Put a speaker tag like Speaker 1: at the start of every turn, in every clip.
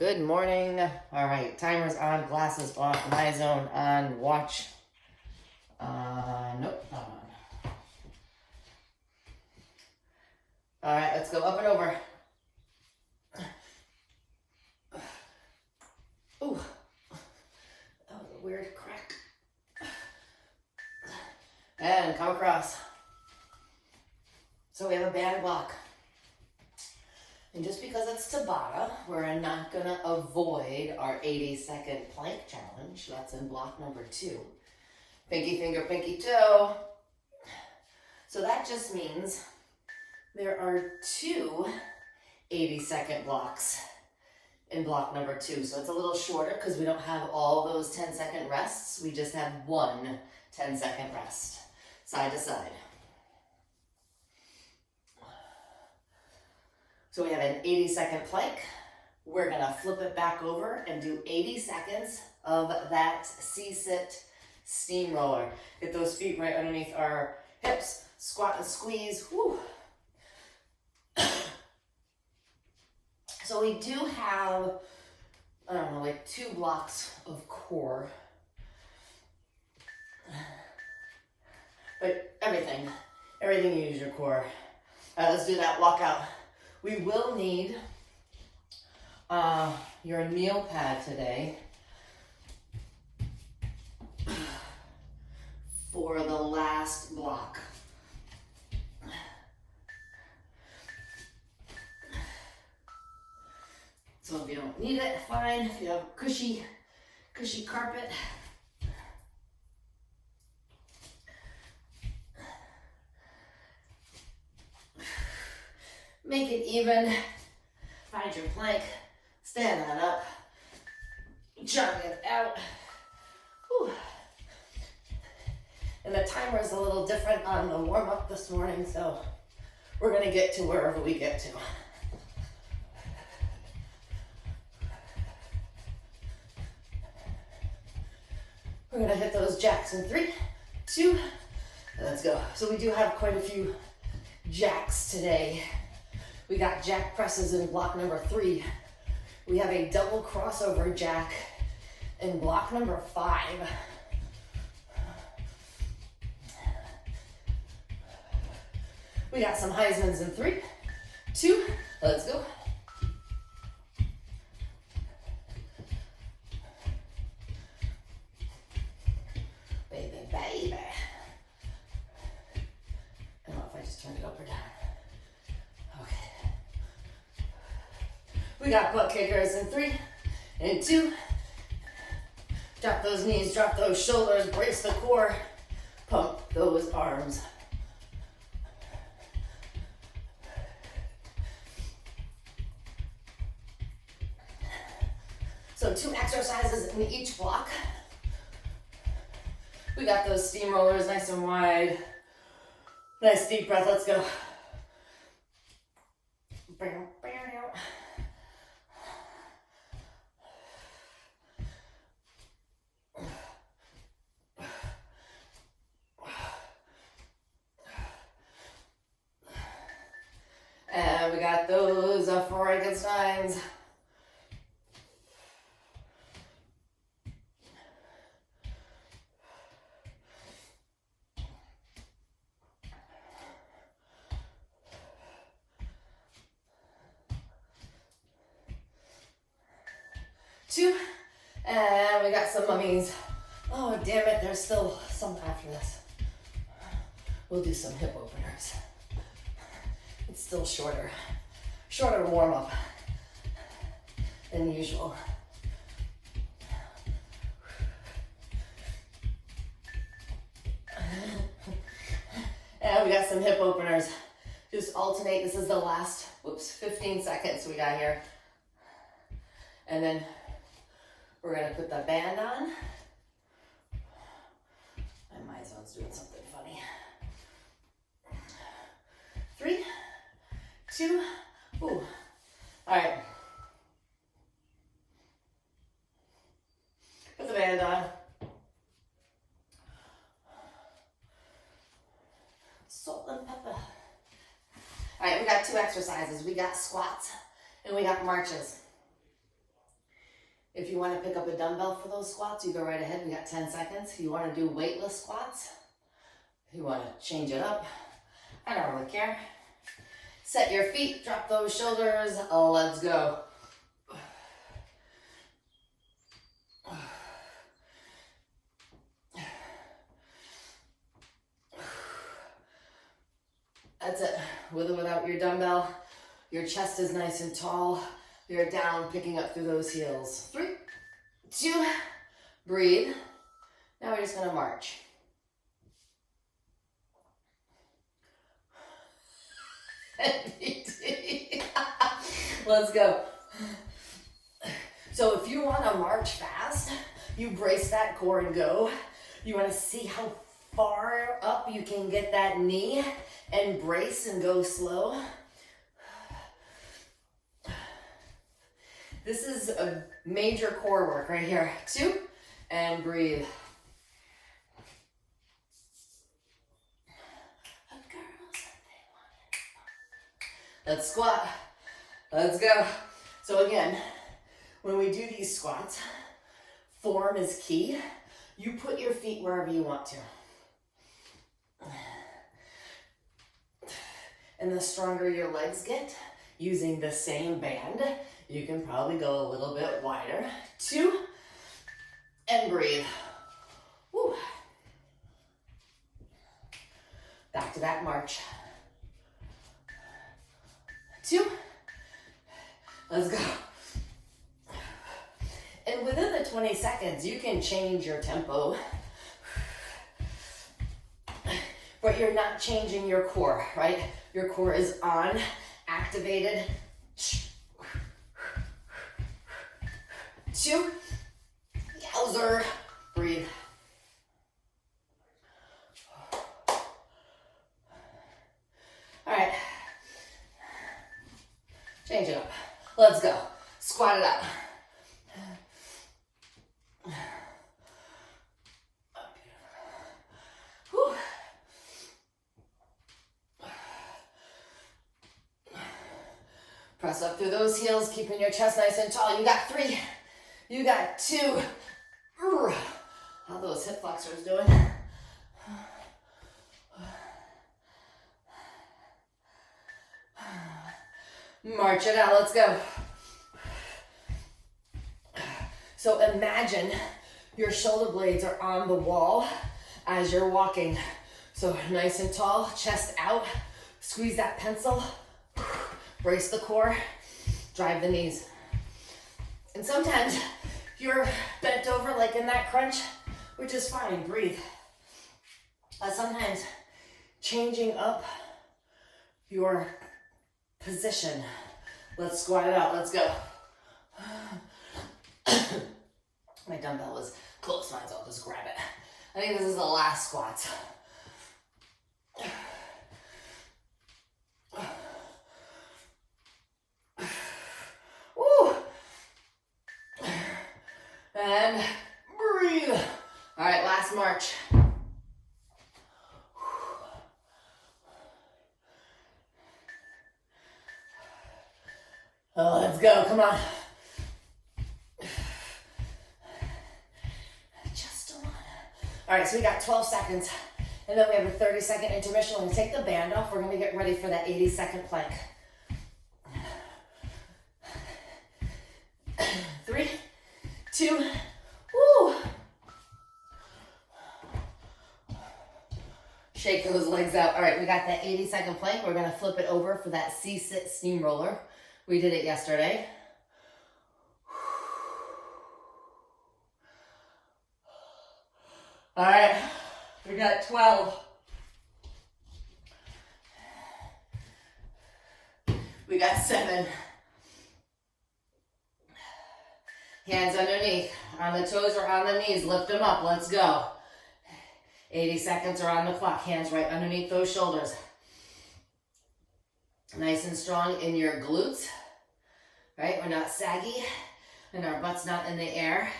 Speaker 1: Good morning. All right, timer's on, glasses off, my zone on, watch. Nope, not on. All right, let's go up and over. Ooh, that was a weird crack. And come across. So we have a band block. And just because it's Tabata, we're not gonna avoid our 80-second plank challenge. That's in block number 2. Pinky finger, pinky toe. So that just means there are 2 80-second blocks in block number 2. So it's a little shorter because we don't have all those 10-second rests. We just have one 10-second rest, side to side. So we have an 80-second plank. We're gonna flip it back over and do 80 seconds of that C-sit steamroller. Get those feet right underneath our hips, squat and squeeze. Woo. So we do have, I don't know, like 2 blocks of core. But everything you use your core. All right, let's do that walkout. We will need your kneel pad today for the last block. So if you don't need it, fine. If you have cushy carpet. Make it even. Find your plank. Stand that up. Jog it out. Whew. And the timer is a little different on the warm-up this morning, so we're going to get to wherever we get to. We're going to hit those jacks in 3, 2, let's go. So we do have quite a few jacks today. We got jack presses in block number 3. We have a double crossover jack in block number 5. We got some Heismans in 3, 2, let's go. Baby, baby. I don't know if I just turned it up or down. We got butt kickers in 3 and 2. Drop those knees, drop those shoulders, brace the core, pump those arms. So 2 exercises in each block. We got those steamrollers nice and wide. Nice deep breath, let's go. And we got those Frankensteins. Two, and we got some mummies. Oh, damn it, there's still some after this. We'll do some hip openers. It's still shorter warm-up than usual. And we got some hip openers. Just alternate. This is the last, 15 seconds we got here. And then we're gonna put the band on. And my zone's doing something funny. 3, 2, ooh. All right. Put the band on. Salt and pepper. All right, we got 2 exercises. We got squats and we got marches. If you want to pick up a dumbbell for those squats, you go right ahead. We got 10 seconds. If you want to do weightless squats, if you want to change it up, I don't really care. Set your feet, drop those shoulders, let's go. That's it. With or without your dumbbell, your chest is nice and tall. You're down, picking up through those heels. 3, 2, breathe. Now we're just gonna march. Let's go. So if you wanna march fast, you brace that core and go. You wanna see how far up you can get that knee and brace and go slow. This is a major core work right here. 2, and breathe. Let's squat. Let's go. So again, when we do these squats, form is key. You put your feet wherever you want to. And the stronger your legs get, using the same band, you can probably go a little bit wider. 2, and breathe. Woo. Back to that march. 2, let's go. And within the 20 seconds, you can change your tempo, but you're not changing your core, right? Your core is on, activated. 2, yowzer, breathe. All right, change it up. Let's go. Squat it out. Whew. Press up through those heels, keeping your chest nice and tall. You got 3. You got 2. How those hip flexors doing? March it out, let's go. So imagine your shoulder blades are on the wall as you're walking. So nice and tall, chest out, squeeze that pencil, brace the core, drive the knees. And sometimes you're bent over like in that crunch, which is fine, breathe. Sometimes changing up your position. Let's squat it out, let's go. My dumbbell was close, might as well just grab it. I think this is the last squat. Woo! And breathe. All right, last march. Oh, let's go, come on. Just a one. All right, so we got 12 seconds, and then we have a 30-second intermission. We're gonna take the band off. We're gonna get ready for that 80-second plank. 3, 2, woo! Shake those legs out. All right, we got that 80-second plank. We're gonna flip it over for that C-sit steamroller. We did it yesterday. All right, we got 12. We got 7. Hands underneath, on the toes or on the knees, lift them up, let's go. 80 seconds are on the clock, hands right underneath those shoulders. Nice and strong in your glutes, right? We're not saggy and our butt's not in the air.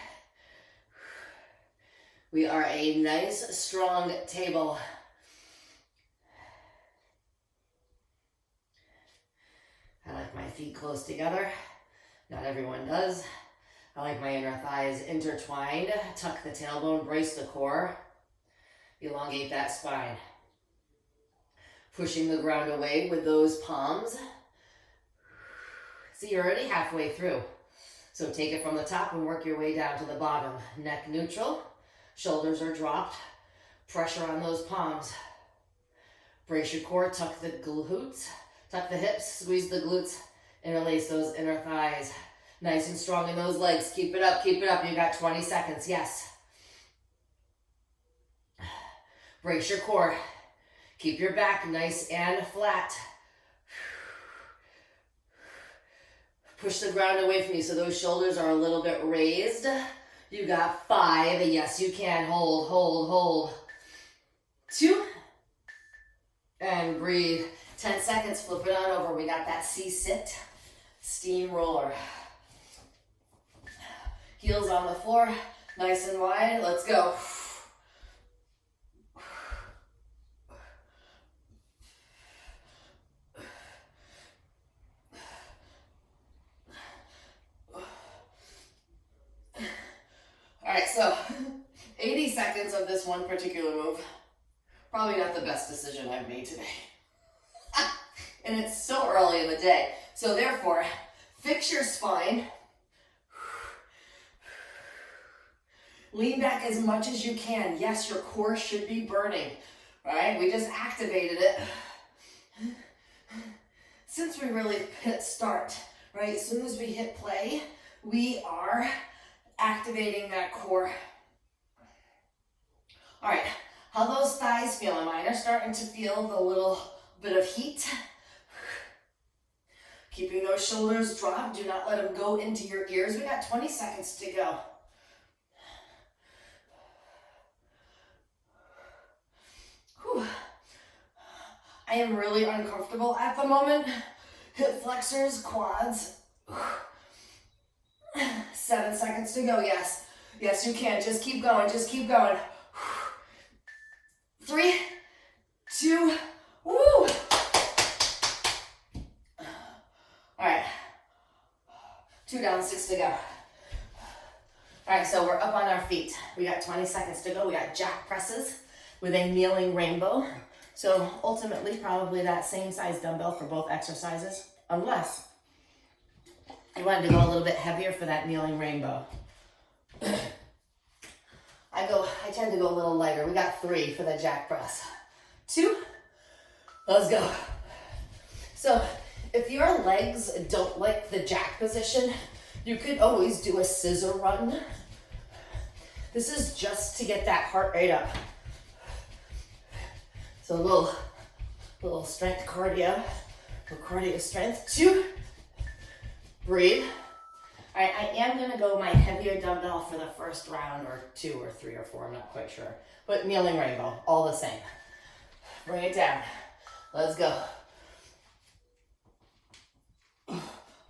Speaker 1: We are a nice, strong table. I like my feet close together. Not everyone does. I like my inner thighs intertwined. Tuck the tailbone, brace the core. Elongate that spine. Pushing the ground away with those palms. See, you're already halfway through. So take it from the top and work your way down to the bottom. Neck neutral. Shoulders are dropped. Pressure on those palms. Brace your core, tuck the glutes, tuck the hips, squeeze the glutes, interlace those inner thighs. Nice and strong in those legs. Keep it up, keep it up. You got 20 seconds, yes. Brace your core. Keep your back nice and flat. Push the ground away from you so those shoulders are a little bit raised. You got 5. Yes, you can. Hold, hold, hold. 2. And breathe. 10 seconds, flip it on over. We got that C-sit, steamroller. Heels on the floor, nice and wide. Let's go. All right, so 80 seconds of this one particular move. Probably not the best decision I've made today. And it's so early in the day. So therefore, fix your spine. Lean back as much as you can. Yes, your core should be burning, right? We just activated it. Since we really hit start, right? As soon as we hit play, we are activating that core. All right. How those thighs feeling? Mine are starting to feel the little bit of heat. Keeping those shoulders dropped. Do not let them go into your ears. We got 20 seconds to go. Whew. I am really uncomfortable at the moment. Hip flexors, quads. 7 seconds to go. Yes. Yes, you can. Just keep going. Just keep going. 3, 2, woo! All right, 2 down, 6 to go. All right, so we're up on our feet. We got 20 seconds to go. We got jack presses with a kneeling rainbow. So ultimately, probably that same size dumbbell for both exercises, unless you wanted to go a little bit heavier for that kneeling rainbow. I tend to go a little lighter. We got 3 for the jack press. 2, let's go. So if your legs don't like the jack position, you could always do a scissor run. This is just to get that heart rate up. So a little strength cardio, cardio strength. 2, breathe. All right, I am gonna go my heavier dumbbell for the first round, or 2 or 3 or 4, I'm not quite sure. But kneeling rainbow, all the same. Bring it down. Let's go.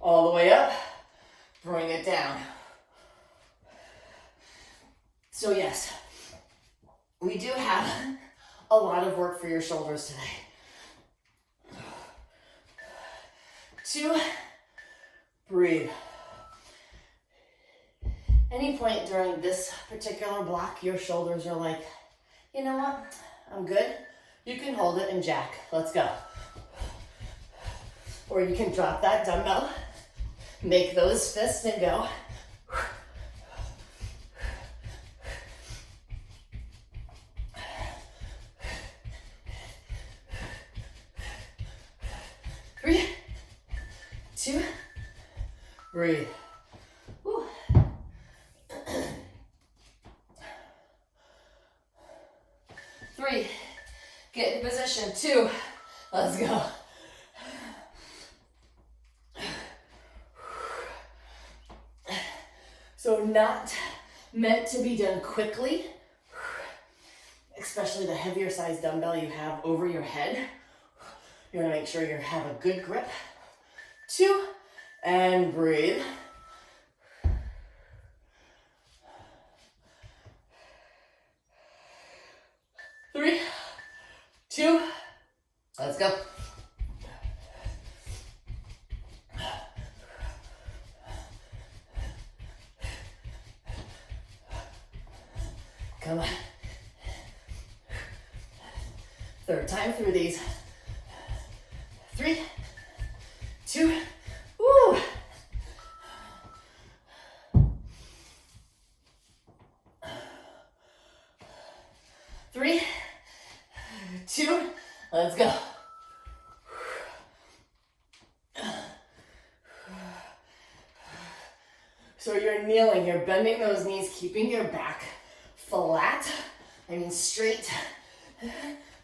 Speaker 1: All the way up, bring it down. So yes, we do have a lot of work for your shoulders today. 2, breathe. Any point during this particular block, your shoulders are like, you know what, I'm good. You can hold it and jack. Let's go. Or you can drop that dumbbell, make those fists and go. 3, 2, breathe. Whew. 3, get in position. 2, let's go. So not meant to be done quickly, especially the heavier size dumbbell you have over your head. You want to make sure you have a good grip. 2, and breathe. 3, 2, let's go. Come on. Third time through these. 3, 2, woo. 3, 2, let's go. So you're kneeling, you're bending those knees, keeping your back flat, straight.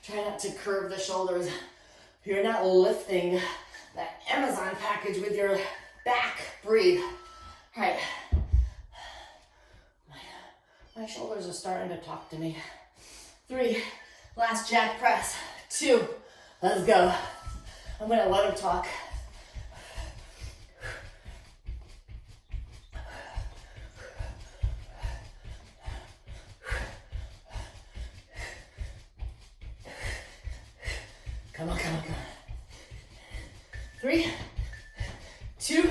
Speaker 1: Try not to curve the shoulders. You're not lifting that Amazon package with your back. Breathe. All right. My shoulders are starting to talk to me. 3, last jack press. 2, let's go. I'm gonna let them talk. Come on, come on, come on. 3, 2.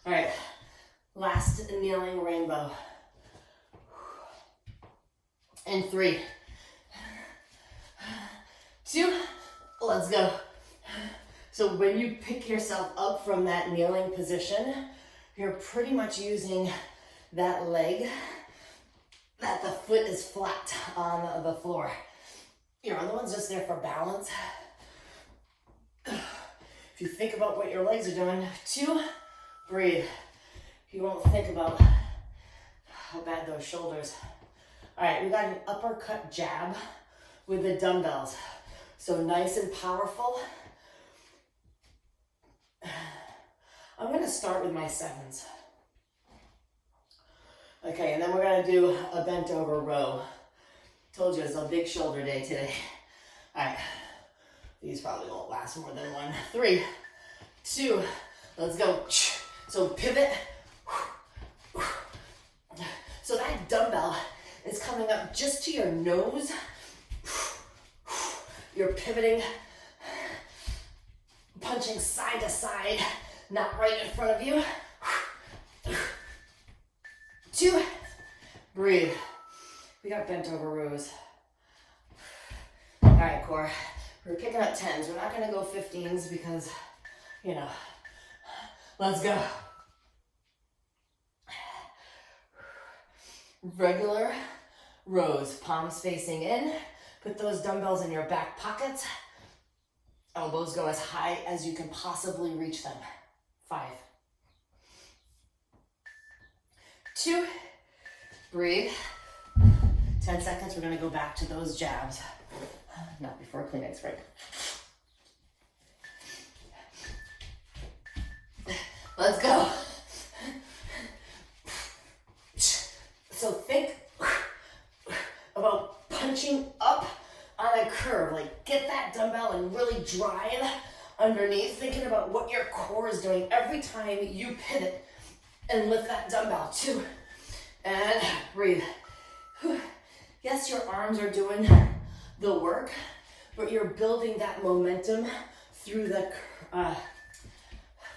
Speaker 1: All right, last kneeling rainbow. And 3, 2, let's go. So when you pick yourself up from that kneeling position, you're pretty much using that leg, that the foot is flat on the floor. Your other one's just there for balance. If you think about what your legs are doing, 2, breathe. You won't think about how bad those shoulders. All right, we got an uppercut jab with the dumbbells. So nice and powerful. I'm gonna start with my 7s. Okay, and then we're gonna do a bent over row. Told you it's a big shoulder day today. All right, these probably won't last more than 1. 3, 2, let's go. So pivot. So that dumbbell is coming up just to your nose. You're pivoting, punching side to side, not right in front of you. 2, breathe. We got bent over rows. All right, core. We're picking up 10s. We're not gonna go 15s because, let's go. Regular rows, palms facing in. Put those dumbbells in your back pockets. Elbows go as high as you can possibly reach them. 5, 2, breathe. 10 seconds, we're gonna go back to those jabs. Not before a Kleenex break. Let's go. So think about punching up on a curve. Like get that dumbbell and really drive underneath, thinking about what your core is doing every time you pivot and lift that dumbbell. 2, and breathe. Yes, your arms are doing the work, but you're building that momentum through the,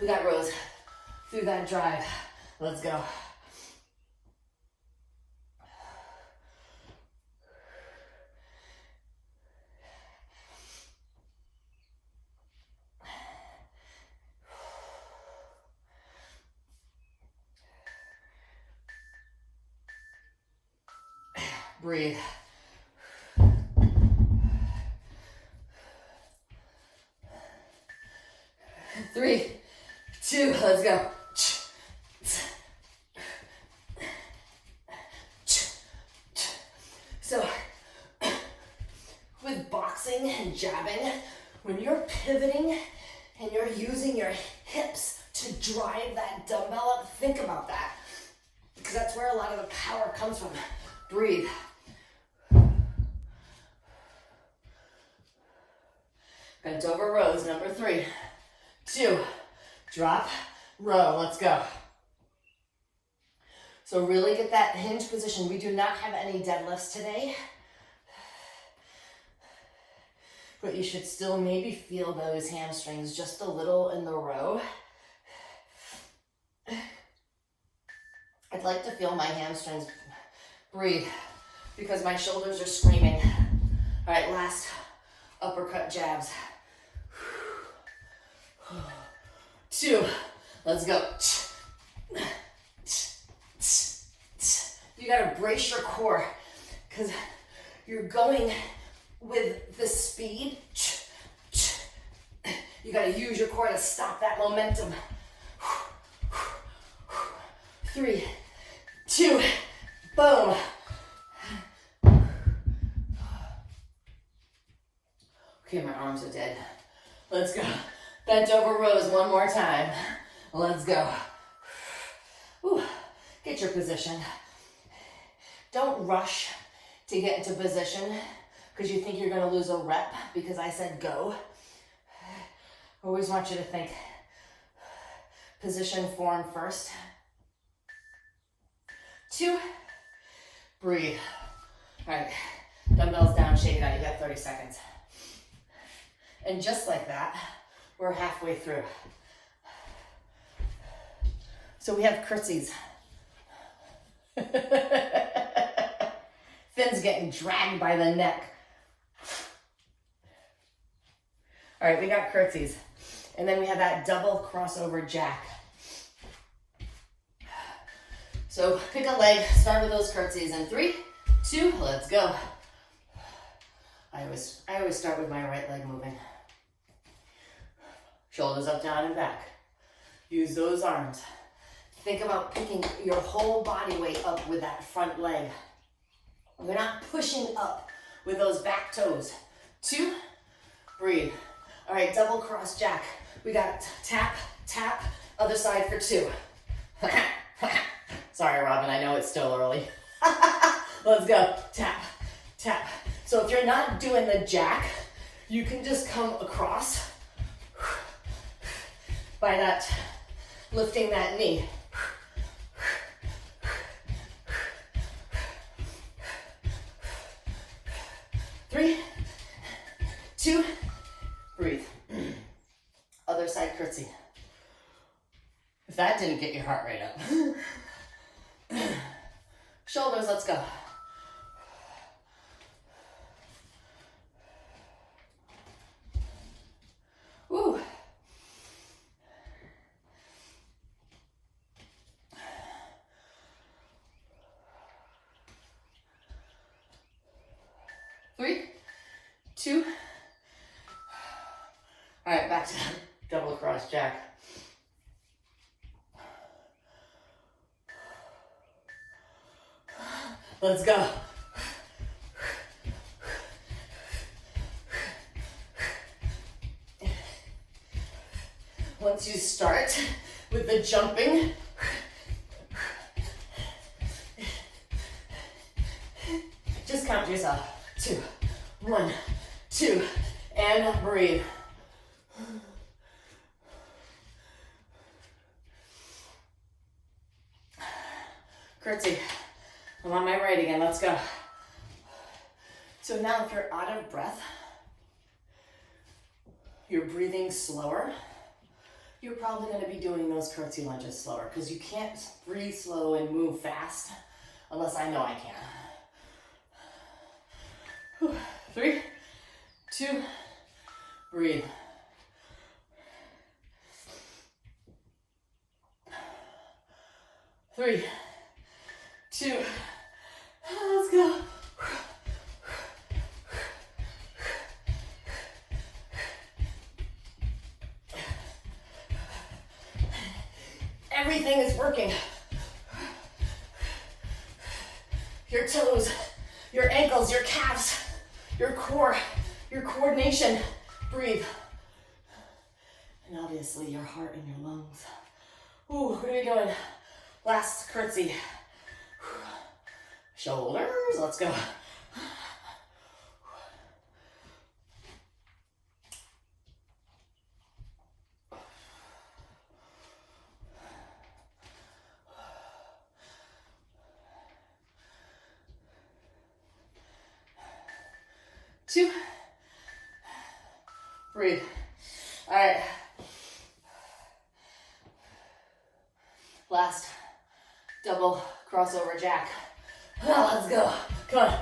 Speaker 1: we got rows, through that drive. Let's go. Breathe. 3, 2, let's go. So, with boxing and jabbing, when you're pivoting and you're using your hips to drive that dumbbell up, think about that. Because that's where a lot of the power comes from. Breathe. Bent over rows, number 3, 2, drop, row, let's go. So really get that hinge position. We do not have any deadlifts today, but you should still maybe feel those hamstrings just a little in the row. I'd like to feel my hamstrings Breathe, because my shoulders are screaming. All right, last uppercut jabs. 2, let's go. You gotta brace your core because you're going with the speed. You gotta use your core to stop that momentum. 3, 2, boom. Okay, my arms are dead. Let's go. Bent over rows one more time. Let's go. Ooh, get your position. Don't rush to get into position because you think you're gonna lose a rep because I said go. I always want you to think position, form first. 2, breathe. All right, dumbbells down, shake it out. You got 30 seconds. And just like that, we're halfway through. So we have curtsies. Finn's getting dragged by the neck. All right, we got curtsies. And then we have that double crossover jack. So pick a leg, start with those curtsies in 3, 2, let's go. I always start with my right leg moving. Shoulders up, down, and back. Use those arms. Think about picking your whole body weight up with that front leg. We're not pushing up with those back toes. 2, breathe. All right, double cross jack. We got tap, tap, other side for 2. Sorry, Robin, I know it's still early. Let's go, tap, tap. So if you're not doing the jack, you can just come across by that, lifting that knee. 3, 2, breathe. Other side curtsy. If that didn't get your heart rate up. Shoulders, let's go. Woo. Three, 2. All right, back to double cross jack. Let's go. Once you start with the jumping, just count yourself. 2, 1, 2, and breathe. Curtsy. I'm on my right again, let's go. So now if you're out of breath, you're breathing slower, you're probably gonna be doing those curtsy lunges slower because you can't breathe slow and move fast unless I know I can. 3, 2, breathe. Three, 2, let's go. Everything is working. Your toes, your ankles, your calves, your core, your coordination. Breathe. And obviously your heart and your lungs. Ooh, what are we doing? Last curtsy. Shoulders, let's go. Two. Breathe. All right. Last double crossover jack. Let's go. Come on.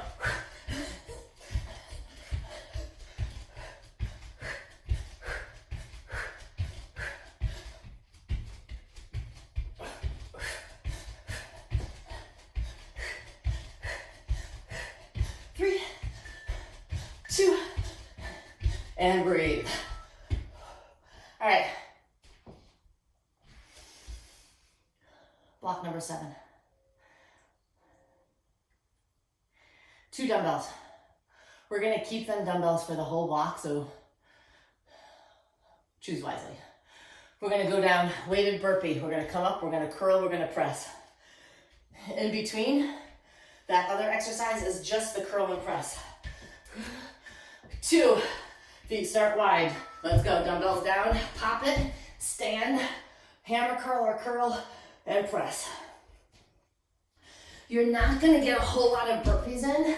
Speaker 1: 3, 2, and breathe. All right. Block number 7. 2 dumbbells. We're gonna keep them dumbbells for the whole block, so choose wisely. We're gonna go down weighted burpee. We're gonna come up, we're gonna curl, we're gonna press. In between, that other exercise is just the curl and press. 2, feet start wide. Let's go, dumbbells down, pop it, stand, hammer curl or curl, and press. You're not gonna get a whole lot of burpees in.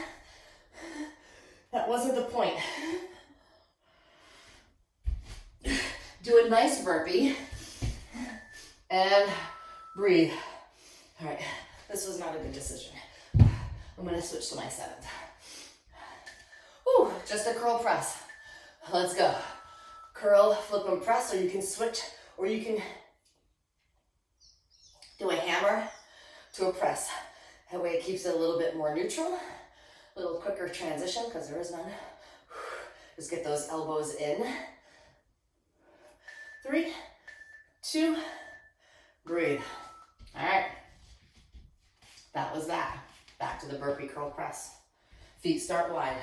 Speaker 1: That wasn't the point. Do a nice burpee and breathe. All right, this was not a good decision. I'm gonna switch to my 7th. Woo, just a curl press. Let's go. Curl, flip and press, or you can switch, or you can do a hammer to a press. That way it keeps it a little bit more neutral, a little quicker transition because there is none. Just get those elbows in. 3, 2, breathe. All right, that was that. Back to the burpee curl press. Feet start wide.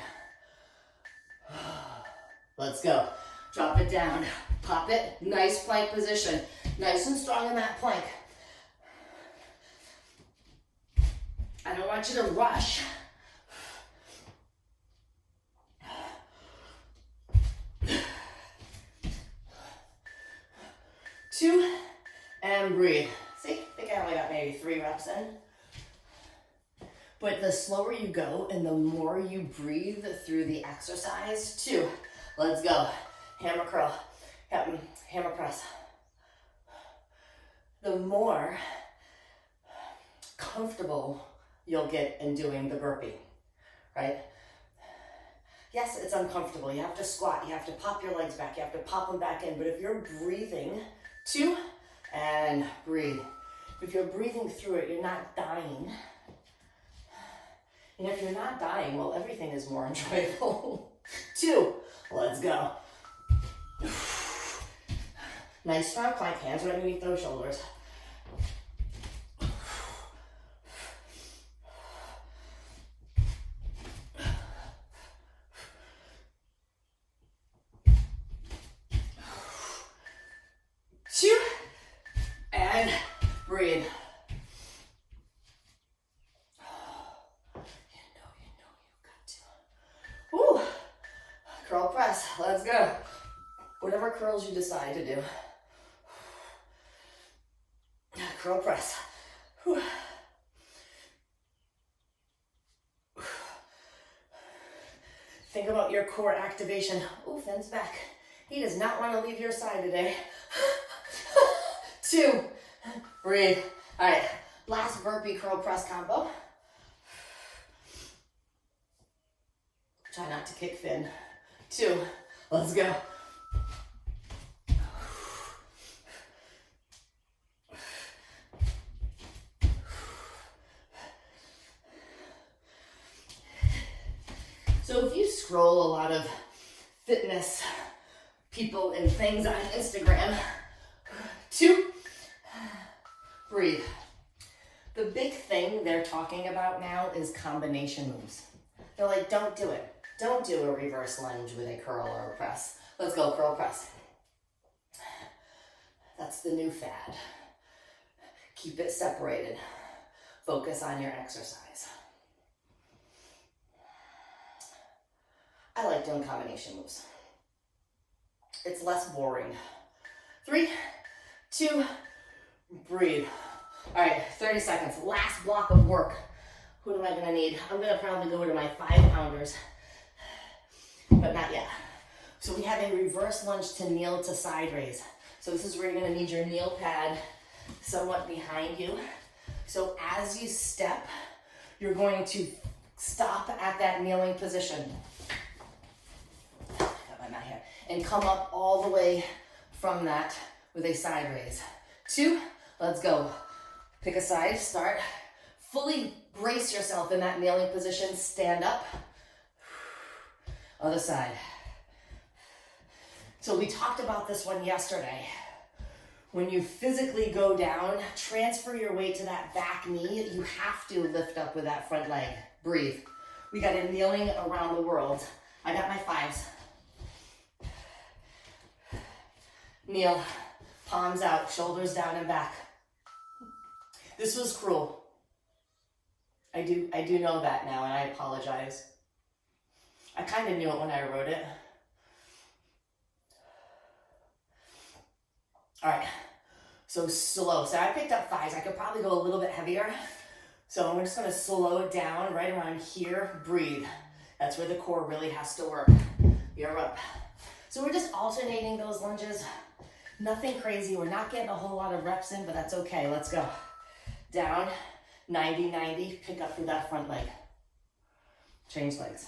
Speaker 1: Let's go. Drop it down, pop it, nice plank position. Nice and strong in that plank. I don't want you to rush. 2, and breathe. See, I think I only got maybe 3 reps in. But the slower you go and the more you breathe through the exercise. 2, let's go. Hammer curl, hammer press. The more comfortable you'll get in doing the burpee, right? Yes, it's uncomfortable. You have to squat, you have to pop your legs back, you have to pop them back in. But if you're breathing, 2, and breathe. If you're breathing through it, you're not dying. And if you're not dying, well, everything is more enjoyable. 2, let's go. Nice strong plank, hands right underneath those shoulders. And breathe. You got to. Woo! Curl press, let's go. Whatever curls you decide to do. Curl press. Whew. Think about your core activation. Ooh, Finn's back. He does not want to leave your side today. 2, breathe. All right, last burpee curl press combo. Try not to kick Finn. 2, let's go. So if you scroll a lot of fitness people and things on Instagram, 2, breathe. The big thing they're talking about now is combination moves. They're like, don't do it. Don't do a reverse lunge with a curl or a press. Let's go, curl press. That's the new fad. Keep it separated. Focus on your exercise. I like doing combination moves. It's less boring. 3, 2, breathe. All right, 30 seconds. Last block of work. What am I gonna need? I'm gonna probably go to my 5-pounders, but not yet. So we have a reverse lunge to kneel to side raise. So this is where you're gonna need your kneel pad somewhat behind you. So as you step, you're going to stop at that kneeling position. Got my mat here. And come up all the way from that with a side raise. 2, let's go. Pick a side, start. Fully brace yourself in that kneeling position, stand up. Other side. So we talked about this one yesterday. When you physically go down, transfer your weight to that back knee. You have to lift up with that front leg. Breathe. We got a kneeling around the world. I got my 5s. Kneel, palms out, shoulders down and back. This was cruel. I do know that now, and I apologize. I kind of knew it when I wrote it. All right, so slow. So I picked up 5s. I could probably go a little bit heavier. So I'm just gonna slow it down right around here. Breathe. That's where the core really has to work. You're up. So we're just alternating those lunges. Nothing crazy. We're not getting a whole lot of reps in, but that's okay. Let's go. Down, 90, 90. Pick up through that front leg. Change legs.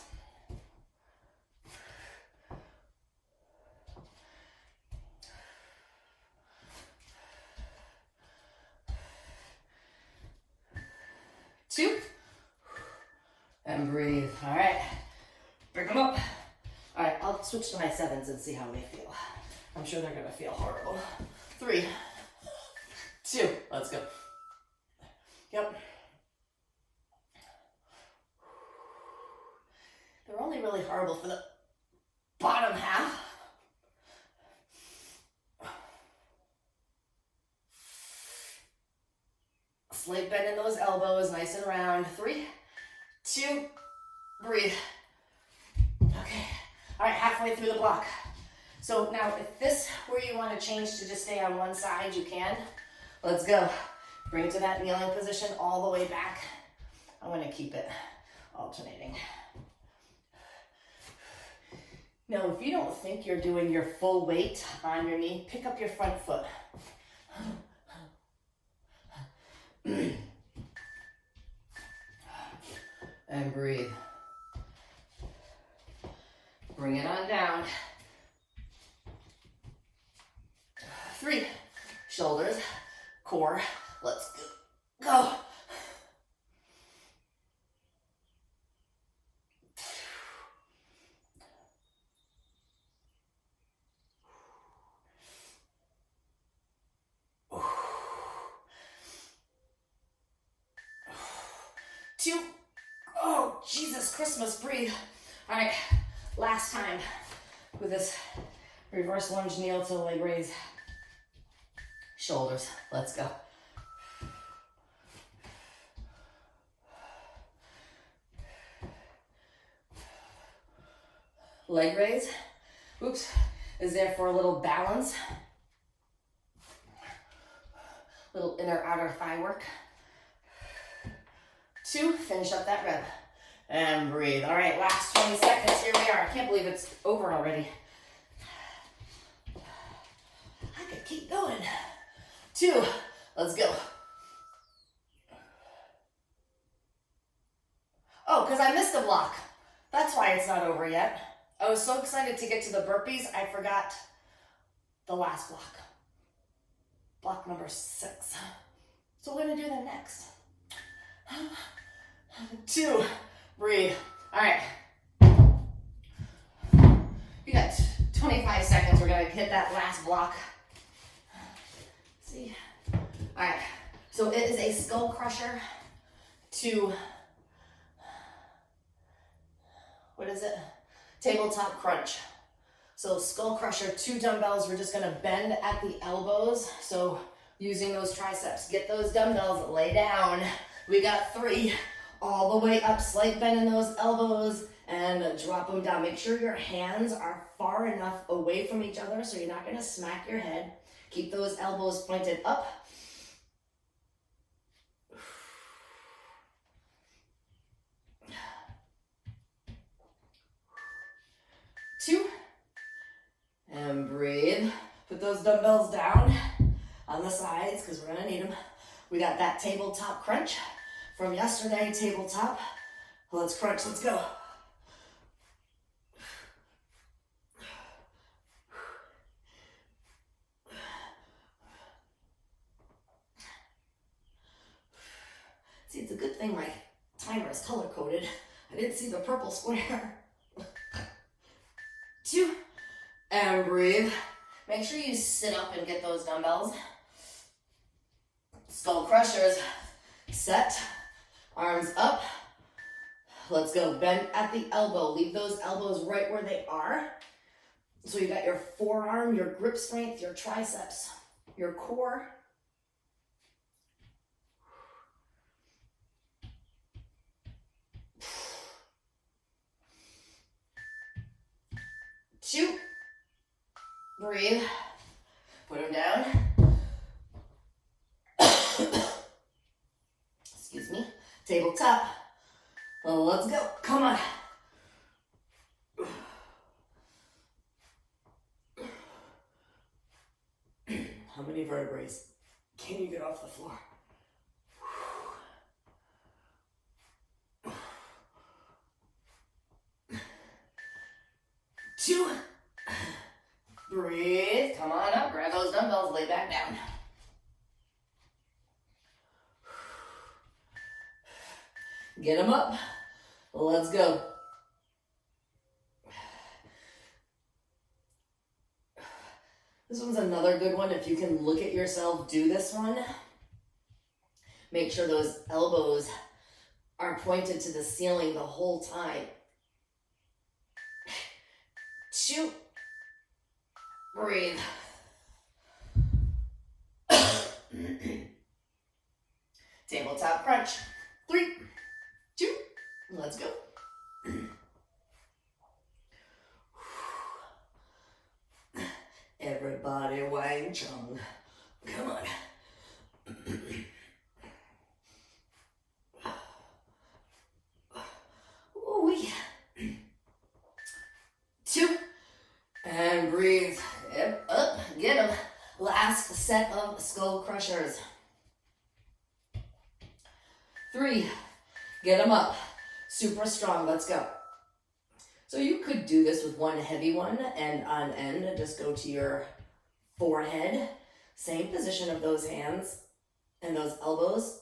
Speaker 1: Two. And breathe. All right. Bring them up. All right, I'll switch to my 7s and see how they feel. I'm sure they're gonna feel horrible. 3, 2, let's go. Yep. They're only really horrible for the bottom half. Slight bend in those elbows, nice and round. 3, 2, breathe. Okay. All right, halfway through the block. So now if this where you want to change to just stay on one side, you can. Let's go. Bring it to that kneeling position all the way back. I'm going to keep it alternating. Now, if you don't think you're doing your full weight on your knee, pick up your front foot. And breathe. Bring it on down. 3, shoulders, core, let's go. Two, oh, Jesus, Christmas, breathe. All right, last time with this reverse lunge kneel to leg raise. Shoulders, let's go. Leg raise, oops, is there for a little balance. Little inner outer thigh work. 2, finish up that rep. And breathe. All right, last 20 seconds, here we are. I can't believe it's over already. I could keep going. 2, let's go. Oh, because I missed a block. That's why it's not over yet. I was so excited to get to the burpees, I forgot the last block. Block number 6. So we're gonna do them next. 2, breathe. All right. You got 25 seconds. We're gonna hit that last block. See? All right. So it is a skull crusher to, what is it? Tabletop crunch. So skull crusher, 2 dumbbells. We're just gonna bend at the elbows. So using those triceps, get those dumbbells, lay down. We got 3, all the way up, slight bend in those elbows, and drop them down. Make sure your hands are far enough away from each other so you're not gonna smack your head. Keep those elbows pointed up. Two, and breathe. Put those dumbbells down on the sides because we're gonna need them. We got that tabletop crunch from yesterday, tabletop. Let's crunch, let's go. See, it's a good thing my timer is color-coded. I didn't see the purple square. 2, and breathe. Make sure you sit up and get those dumbbells. Skull crushers, set, arms up. Let's go, bend at the elbow. Leave those elbows right where they are. So you got your forearm, your grip strength, your triceps, your core. Two, breathe, put them down. Excuse me, tabletop. Well, let's go, come on. How many vertebrae can you get off the floor? 2, breathe, come on up, grab those dumbbells, lay back down. Get them up, let's go. This one's another good one. If you can look at yourself do this one, make sure those elbows are pointed to the ceiling the whole time. 2, breathe. Tabletop crunch. 3, 2, let's go. Everybody Wang Chung. Come on. Ooh, 2, and breathe. Up, get them. Last set of skull crushers. 3, get them up. Super strong, let's go. So you could do this with one heavy one, and on end, just go to your forehead. Same position of those hands and those elbows.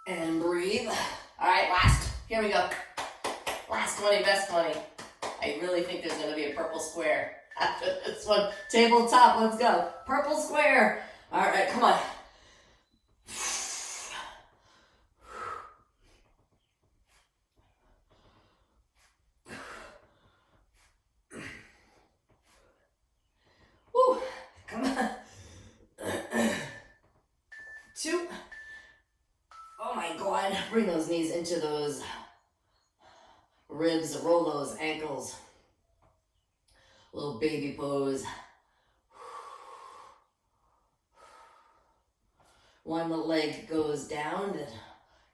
Speaker 1: And breathe. All right, last. Here we go. Last 20, best 20. I really think there's gonna be a purple square after this one. Tabletop, let's go. Purple square. All right, come on. Woo, come on. 2. Oh my God, bring those knees into those ribs, roll those ankles. Little baby pose. One leg goes down, then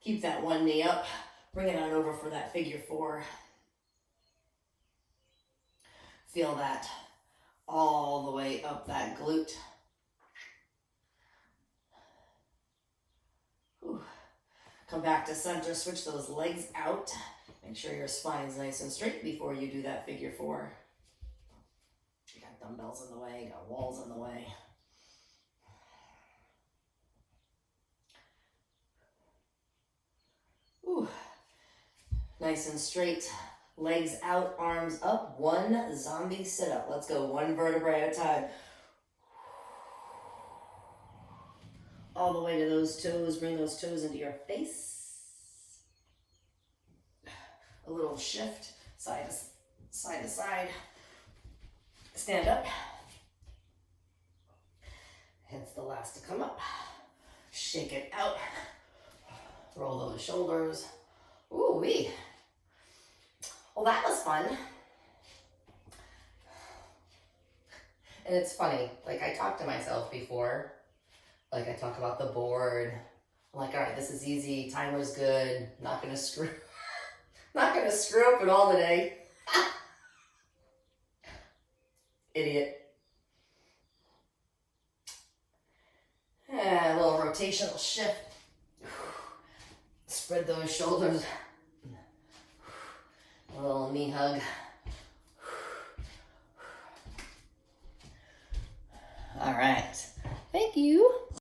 Speaker 1: keep that one knee up. Bring it on over for that figure 4. Feel that all the way up that glute. Whew. Come back to center, switch those legs out. Make sure your spine's nice and straight before you do that figure 4. You got dumbbells in the way, you got walls in the way. Ooh. Nice and straight. Legs out, arms up. 1 zombie sit-up. Let's go 1 vertebrae at a time. All the way to those toes. Bring those toes into your face. A little shift, side to side. Stand up. Head's the last to come up. Shake it out. Roll those shoulders. Ooh-wee. Well, that was fun. And it's funny, like I talked to myself before, like I talk about the board. I'm like, all right, this is easy, timer's good, not gonna screw up at all today. idiot. A little rotational shift. Spread those shoulders. A little knee hug. All right. Thank you.